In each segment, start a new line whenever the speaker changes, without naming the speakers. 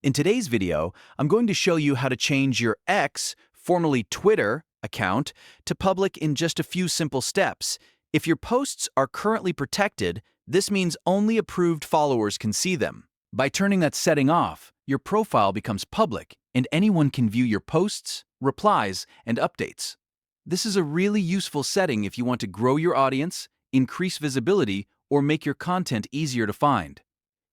In today's video, I'm going to show you how to change your X, formerly Twitter, account to public in just a few simple steps. If your posts are currently protected, this means only approved followers can see them. By turning that setting off, your profile becomes public and anyone can view your posts, replies, and updates. This is a really useful setting if you want to grow your audience, increase visibility, or make your content easier to find.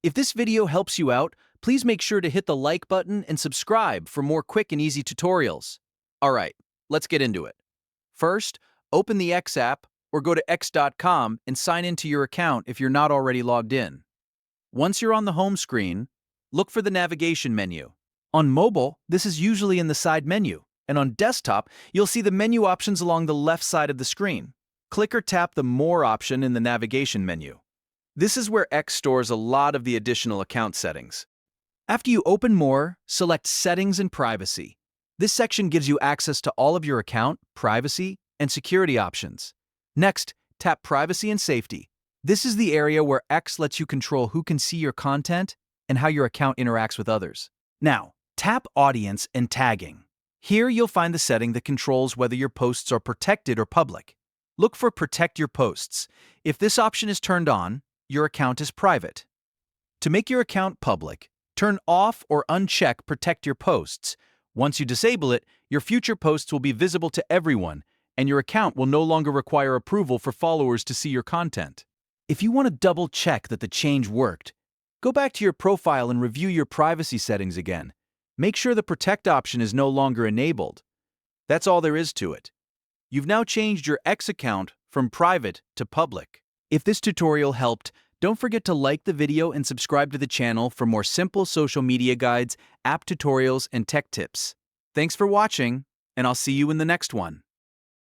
If this video helps you out, please make sure to hit the like button and subscribe for more quick and easy tutorials. Alright, let's get into it. First, open the X app or go to x.com and sign into your account if you're not already logged in. Once you're on the home screen, look for the navigation menu. On mobile, this is usually in the side menu, and on desktop, you'll see the menu options along the left side of the screen. Click or tap the More option in the navigation menu. This is where X stores a lot of the additional account settings. After you open More, select Settings and Privacy. This section gives you access to all of your account, privacy, and security options. Next, tap Privacy and Safety. This is the area where X lets you control who can see your content and how your account interacts with others. Now, tap Audience and Tagging. Here you'll find the setting that controls whether your posts are protected or public. Look for Protect Your Posts. If this option is turned on, your account is private. To make your account public, turn off or uncheck Protect Your Posts. Once you disable it, your future posts will be visible to everyone, and your account will no longer require approval for followers to see your content. If you want to double-check that the change worked, go back to your profile and review your privacy settings again. Make sure the Protect option is no longer enabled. That's all there is to it. You've now changed your X account from private to public. If this tutorial helped, don't forget to like the video and subscribe to the channel for more simple social media guides, app tutorials, and tech tips. Thanks for watching, and I'll see you in the next one.